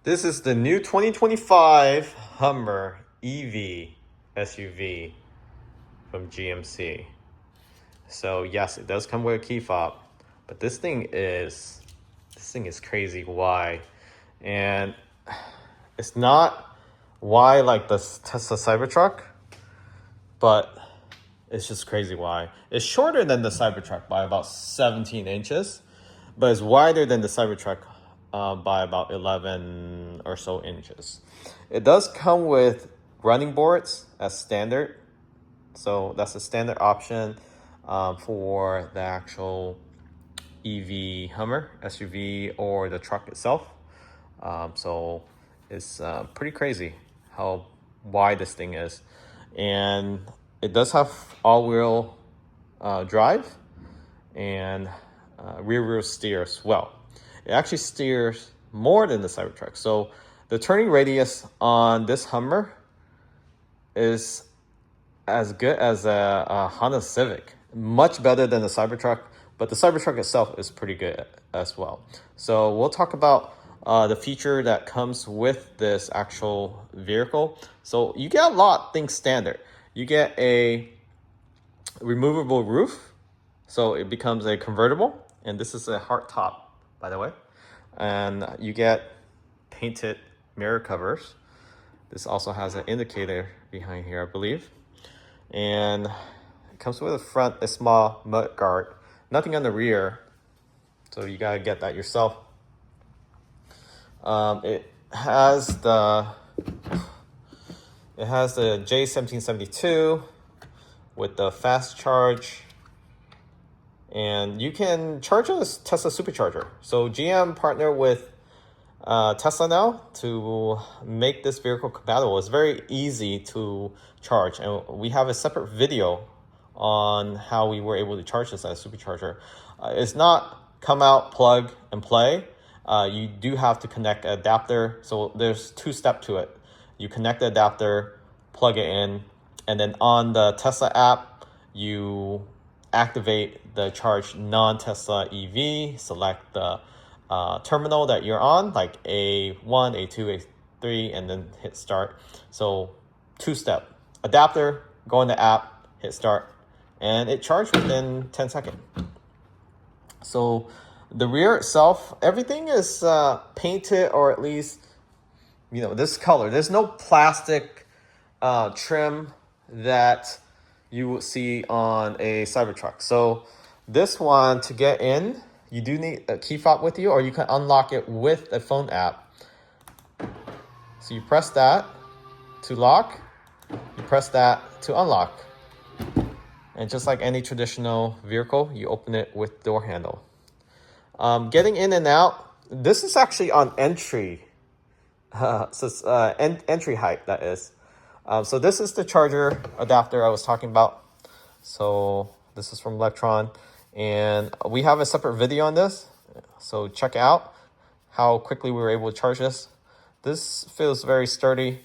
This is the new 2025 Hummer EV SUV from GMC. So yes, it does come with a key fob, but this thing is crazy. Why? And it's not why like the Tesla Cybertruck, but it's just crazy why. It's shorter than the Cybertruck by about 17 inches, but it's wider than the Cybertruck by about 11 or so inches. It does come with running boards as standard. So that's a standard option for the actual EV Hummer, SUV, or the truck itself. So it's pretty crazy how wide this thing is. And it does have all-wheel drive and rear-wheel steer as well. It actually steers more than the Cybertruck. So the turning radius on this Hummer is as good as a Honda Civic. Much better than the Cybertruck, but the Cybertruck itself is pretty good as well. So we'll talk about the feature that comes with this actual vehicle. So you get a lot of things standard. You get a removable roof, so it becomes a convertible, and this is a hard top, by the way. And you get painted mirror covers. This also has an indicator behind here, I believe. And it comes with a front, a small mud guard. Nothing on the rear, so you gotta get that yourself. It has the J1772 with the fast charge, and you can charge a Tesla supercharger. So GM partnered with Tesla now to make this vehicle compatible. It's very easy to charge, and we have a separate video on how we were able to charge this as a supercharger. It's not come out, plug and play. You do have to connect an adapter. So there's two steps to it. You connect the adapter, plug it in, and then on the Tesla app, you activate the charge non-Tesla EV, select the terminal that you're on, like A1, A2, A3, and then hit start. So two-step. Adapter, go in the app, hit start, and it charged within 10 seconds. So the rear itself, everything is painted, or at least, this color. There's no plastic trim that you will see on a Cybertruck. So this one, to get in, you do need a key fob with you, or you can unlock it with a phone app. So you press that to lock, you press that to unlock. And just like any traditional vehicle, you open it with door handle. Getting in and out, this is actually on entry. Entry height, that is. So this is the charger adapter I was talking about. So this is from Electron. And we have a separate video on this. So check out how quickly we were able to charge this. This feels very sturdy.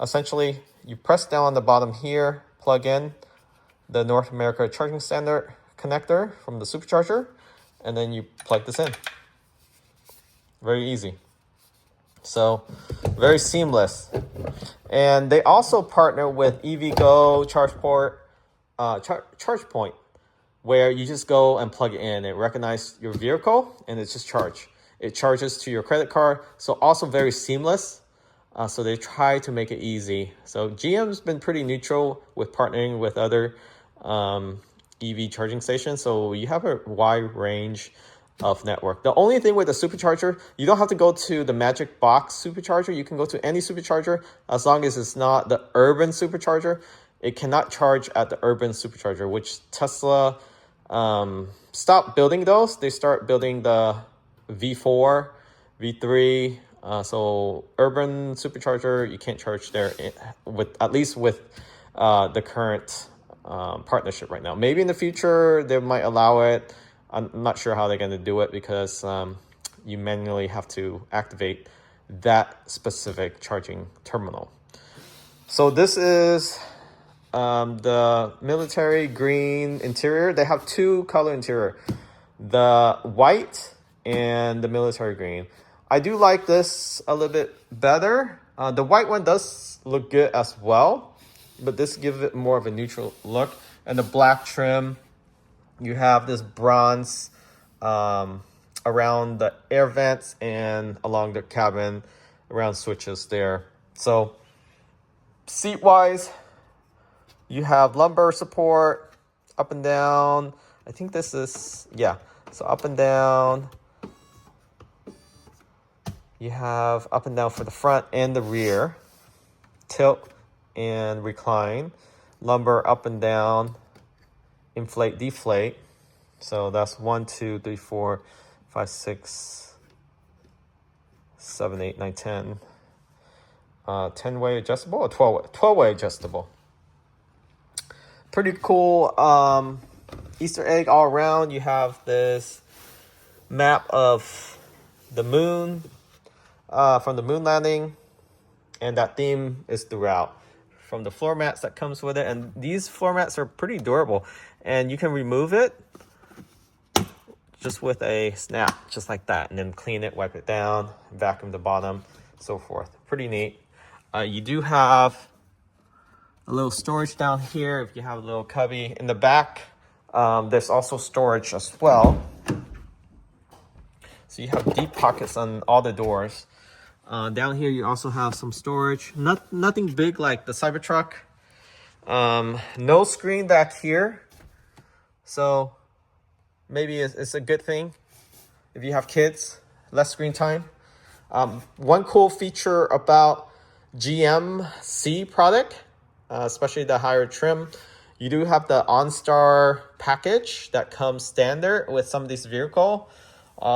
Essentially, you press down on the bottom here, plug in the North America charging standard connector from the supercharger, and then you plug this in. Very easy. So very seamless. And they also partner with EVgo charge point, where you just go and plug it in. It recognizes your vehicle and it's just charged. It charges to your credit card. So also very seamless. So they try to make it easy. So GM's been pretty neutral with partnering with other EV charging stations. So you have a wide range of network. The only thing with the supercharger, you don't have to go to the Magic Box supercharger. You can go to any supercharger as long as it's not the urban supercharger. It cannot charge at the urban supercharger, which Tesla stopped building those. They start building the V4, V3. So urban supercharger, you can't charge there at least with the current partnership right now. Maybe in the future they might allow it. I'm not sure how they're going to do it, because you manually have to activate that specific charging terminal. So this is the military green interior. They have two color interior, the white and the military green. I do like this a little bit better. The white one does look good as well, but this gives it more of a neutral look. And the black trim, you have this bronze around the air vents and along the cabin, around switches there. So seat wise, you have lumbar support up and down. I think this is, yeah, so up and down. You have up and down for the front and the rear. Tilt and recline. Lumbar up and down. Inflate, deflate. So that's 1, 2, 3, 4, 5, 6, 7, 8, 9, 10. 10-way adjustable or 12-way adjustable. Pretty cool Easter egg all around. You have this map of the moon from the moon landing, and that theme is throughout from the floor mats that comes with it. And these floor mats are pretty durable, and you can remove it just with a snap, just like that, and then clean it, wipe it down, vacuum the bottom, so forth. Pretty neat. You do have a little storage down here if you have a little cubby. In the back, there's also storage as well. So you have deep pockets on all the doors. Down here, you also have some storage. Nothing big like the Cybertruck. No screen back here. So maybe it's a good thing if you have kids, less screen time. One cool feature about GMC product, especially the higher trim, you do have the OnStar package that comes standard with some of these vehicles.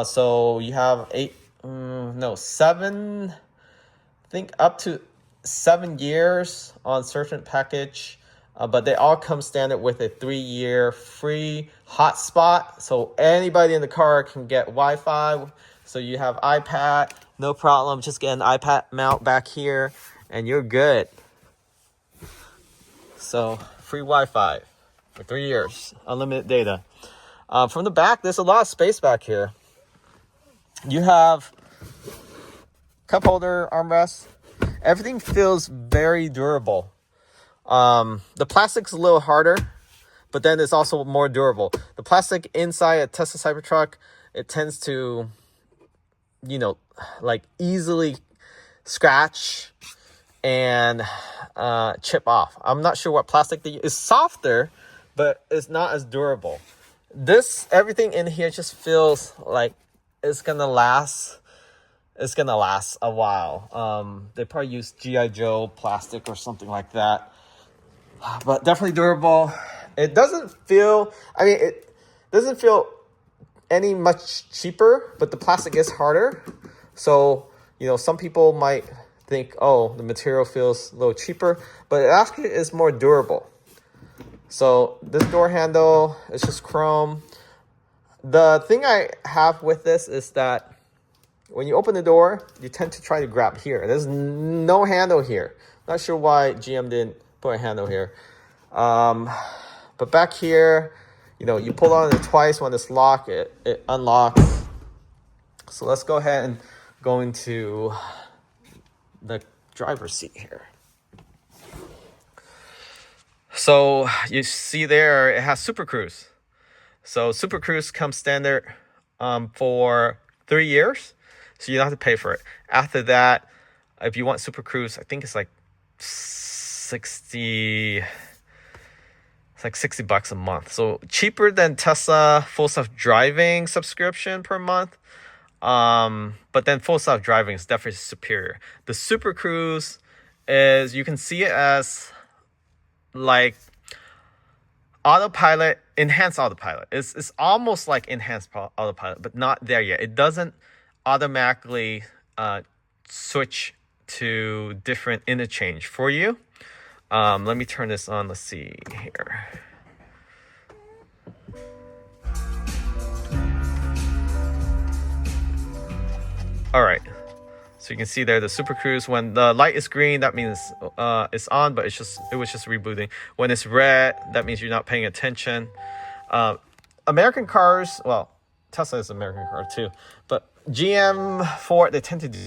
So you have 7, I think up to 7 years on certain package, but they all come standard with a 3-year free hotspot. So anybody in the car can get Wi-Fi. So you have iPad, no problem. Just get an iPad mount back here and you're good. So free Wi-Fi for 3 years, unlimited data. From the back, there's a lot of space back here. You have cup holder, armrest. Everything feels very durable. The plastic's a little harder, but then it's also more durable. The plastic inside a Tesla Cybertruck, it tends to, like easily scratch and chip off. I'm not sure what plastic they use. It's softer, but it's not as durable. Everything in here just feels like it's gonna last. It's gonna last a while. They probably use G.I. Joe plastic or something like that. But definitely durable. It doesn't feel any much cheaper, but the plastic is harder. So, some people might think, oh, the material feels a little cheaper, but it actually is more durable. So this door handle is just chrome. The thing I have with this is that when you open the door, you tend to try to grab here. There's no handle here. Not sure why GM didn't put a handle here. But back here, you pull on it twice. When it's locked, it unlocks. So let's go ahead and go into the driver's seat here. So you see there, it has Super Cruise. So Super Cruise comes standard for 3 years. So you don't have to pay for it. After that, if you want Super Cruise, I think it's like $60 a month. So cheaper than Tesla Full Self-Driving subscription per month. But then Full Self-Driving is definitely superior. The Super Cruise is, you can see it as like autopilot, enhanced autopilot. It's almost like enhanced autopilot, but not there yet. It doesn't automatically switch to different interchange for you. Let me turn this on. Let's see here. All right. So you can see there the Super Cruise. When the light is green, that means it's on, but it was just rebooting. When it's red, that means you're not paying attention. American cars, well, Tesla is an American car too, but GM, Ford, they tend to do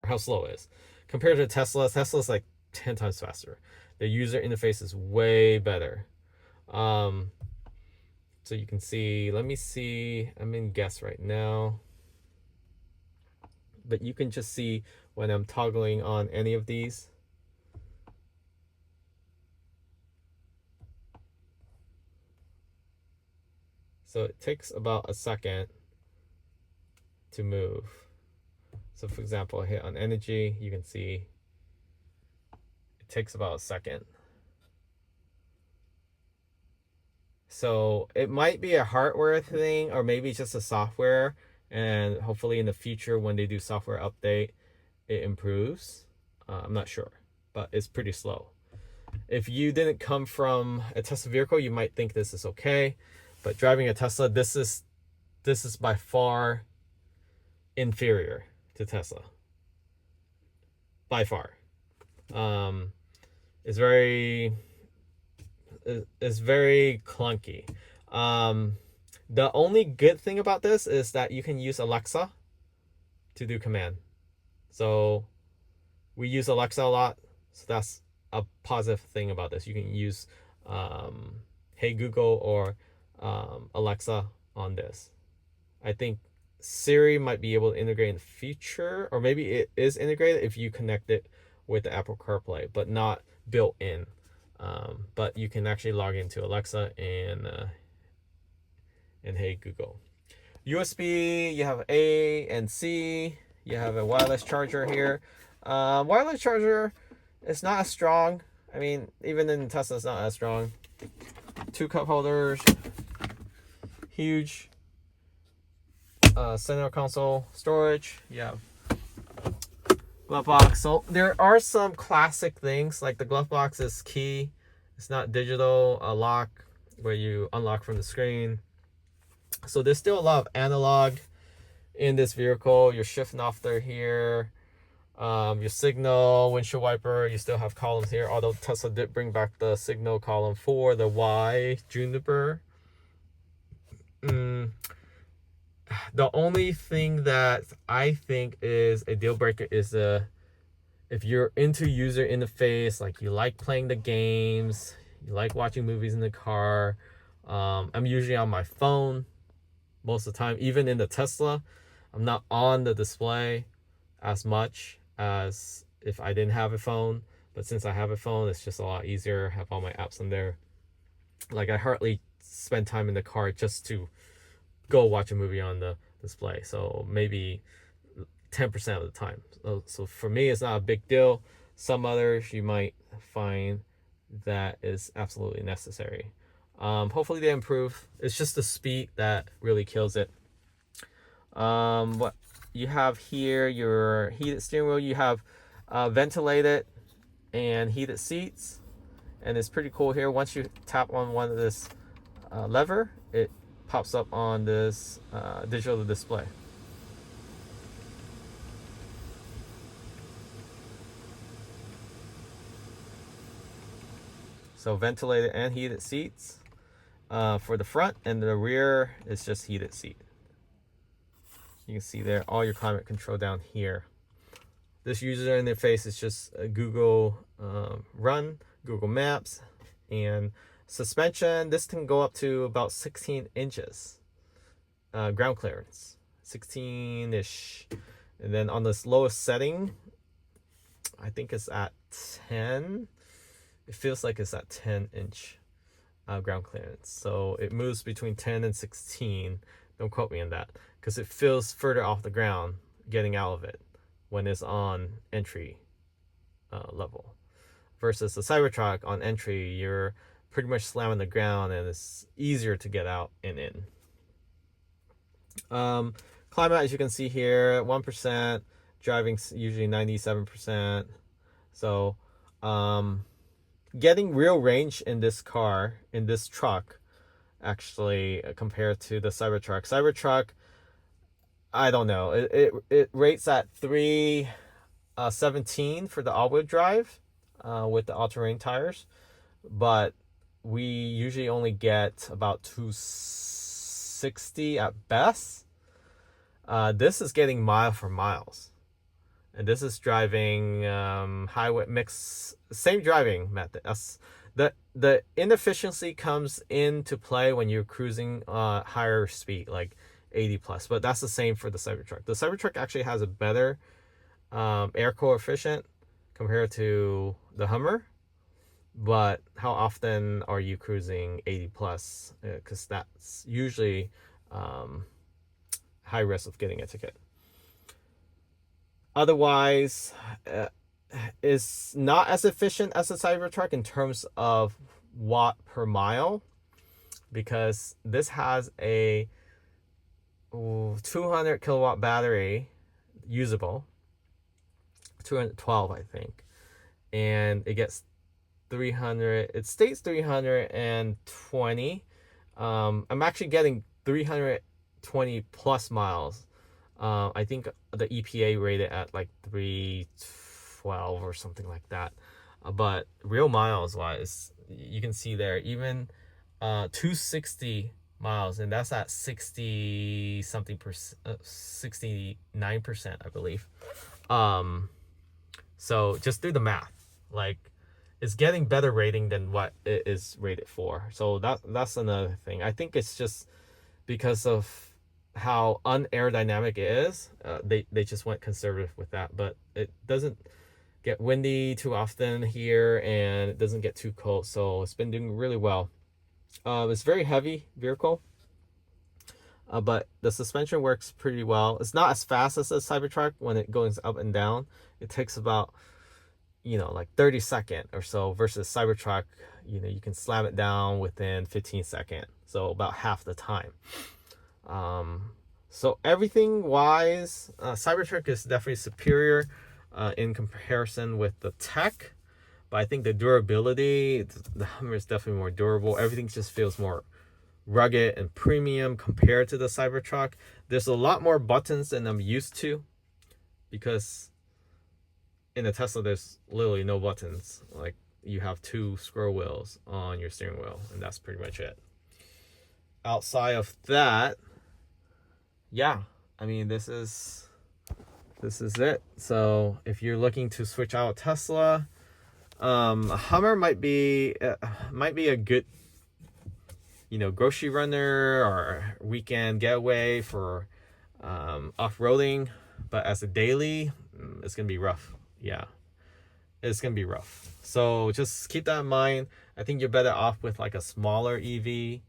how slow it is. Compared to Tesla's like 10 times faster. The user interface is way better. Um, so you can see, let me see, I'm in guess right now. But you can just see when I'm toggling on any of these. So it takes about a second to move. So for example, I hit on energy, you can see it takes about a second. So it might be a hardware thing or maybe just a software, and hopefully in the future when they do software update, it improves. I'm not sure, but it's pretty slow. If you didn't come from a Tesla vehicle, you might think this is okay, but driving a Tesla, this is this is by far inferior to Tesla. By far. It's very clunky. The only good thing about this is that you can use Alexa to do command. So we use Alexa a lot, so that's a positive thing about this. You can use Hey Google or Alexa on this. I think Siri might be able to integrate in the future, or maybe it is integrated if you connect it with the Apple CarPlay, but not built in. But you can actually log into Alexa and Hey Google. USB, you have A and C. You have a wireless charger here. Wireless charger is not as strong. I mean, even in Tesla, it's not as strong. 2 cup holders, huge center console storage. You have glove box. So there are some classic things, like the glove box is key. It's not digital lock where you unlock from the screen. So there's still a lot of analog in this vehicle. Your shift knocker here, your signal, windshield wiper. You still have columns here, although Tesla did bring back the signal column for the Y Juniper. The only thing that I think is a deal breaker is if you're into user interface, like you like playing the games, you like watching movies in the car. I'm usually on my phone most of the time. Even in the Tesla, I'm not on the display as much as if I didn't have a phone. But since I have a phone, it's just a lot easier. I have all my apps in there. Like, I hardly spend time in the car just to go watch a movie on the display. So maybe 10% of the time. So for me, it's not a big deal. Some others you might find that is absolutely necessary. Hopefully they improve. It's just the speed that really kills it. What you have here, your heated steering wheel. You have ventilated and heated seats, and it's pretty cool here. Once you tap on one of this lever, it pops up on this digital display. So ventilated and heated seats for the front, and the rear is just heated seat. You can see there all your climate control down here. This user interface is just a Google Run, Google Maps, and suspension. This can go up to about 16 inches ground clearance, 16-ish. And then on this lowest setting, I think it's at 10. It feels like it's at 10-inch ground clearance. So it moves between 10 and 16. Don't quote me on that, because it feels further off the ground getting out of it when it's on entry level. Versus the Cybertruck on entry, you're pretty much slamming the ground and it's easier to get out and in. Climate, as you can see here, 1%. Driving usually 97%. So getting real range in this car, in this truck, actually, compared to the Cybertruck, I don't know. It rates at 317 for the all-wheel drive with the all-terrain tires, but we usually only get about 260 at best. This is getting mile for miles. And this is driving highway mix, same driving method. The inefficiency comes into play when you're cruising higher speed, like 80 plus. But that's the same for the Cybertruck. The Cybertruck actually has a better air coefficient compared to the Hummer. But how often are you cruising 80 plus? Because that's usually high risk of getting a ticket. Otherwise, is not as efficient as the Cybertruck in terms of watt per mile, because this has a 200 kilowatt battery, usable, 212 I think, and it gets 300. It states 320. I'm actually getting 300 20 plus miles. I think the EPA rated at like 312 or something like that. But real miles wise, you can see there, even 260 miles, and that's at 60 something percent, 69%, I believe. So just do the math. Like, it's getting better rating than what it is rated for. So that's another thing. I think it's just because of how unaerodynamic it is. They just went conservative with that, but it doesn't get windy too often here, and it doesn't get too cold, so it's been doing really well. It's very heavy vehicle, but the suspension works pretty well. It's not as fast as a Cybertruck when it goes up and down. It takes about, like 30 seconds or so, versus Cybertruck, you can slam it down within 15 seconds, so about half the time. So everything wise, Cybertruck is definitely superior in comparison with the tech, but I think the durability, the Hummer is definitely more durable. Everything just feels more rugged and premium compared to the Cybertruck. There's a lot more buttons than I'm used to, because in a Tesla there's literally no buttons. Like, you have 2 scroll wheels on your steering wheel, and that's pretty much it. Outside of that, yeah, I mean, this is it. So if you're looking to switch out Tesla, a Hummer might be a good, grocery runner or weekend getaway for off-roading, but as a daily, it's gonna be rough. Yeah, it's gonna be rough. So just keep that in mind. I think you're better off with like a smaller EV.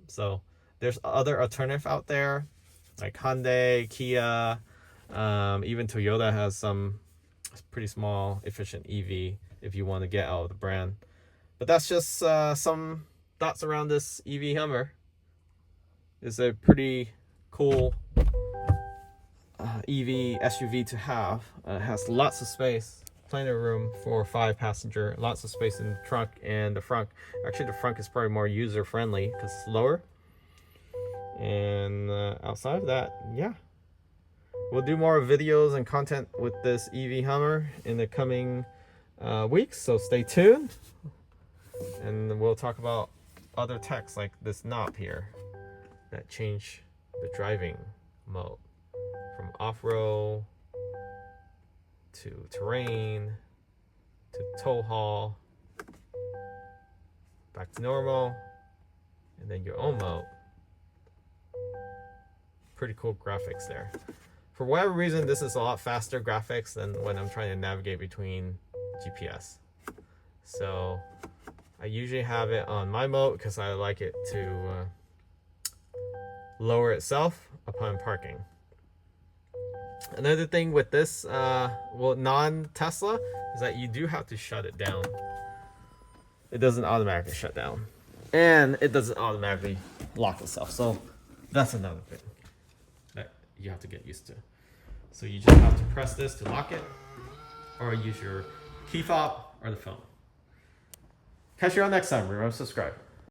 So there's other alternative out there, like Hyundai, Kia, even Toyota has some pretty small, efficient EV if you want to get out of the brand. But that's just some thoughts around this EV Hummer. It's a pretty cool EV SUV to have. It has lots of space, plenty of room for 5 passenger, lots of space in the trunk and the front. Actually, the front is probably more user friendly because it's lower. And outside of that, yeah, we'll do more videos and content with this EV Hummer in the coming weeks, so stay tuned. And we'll talk about other techs like this knob here that change the driving mode from off-road to terrain to tow haul, back to normal, and then your own mode. Pretty cool graphics there. For whatever reason, this is a lot faster graphics than when I'm trying to navigate between GPS. So I usually have it on my mode because I like it to lower itself upon parking. Another thing with this, non-Tesla, is that you do have to shut it down. It doesn't automatically shut down, and it doesn't automatically lock itself. So that's another thing that you have to get used to. So you just have to press this to lock it, or use your key fob or the phone. Catch you on next time. Remember to subscribe.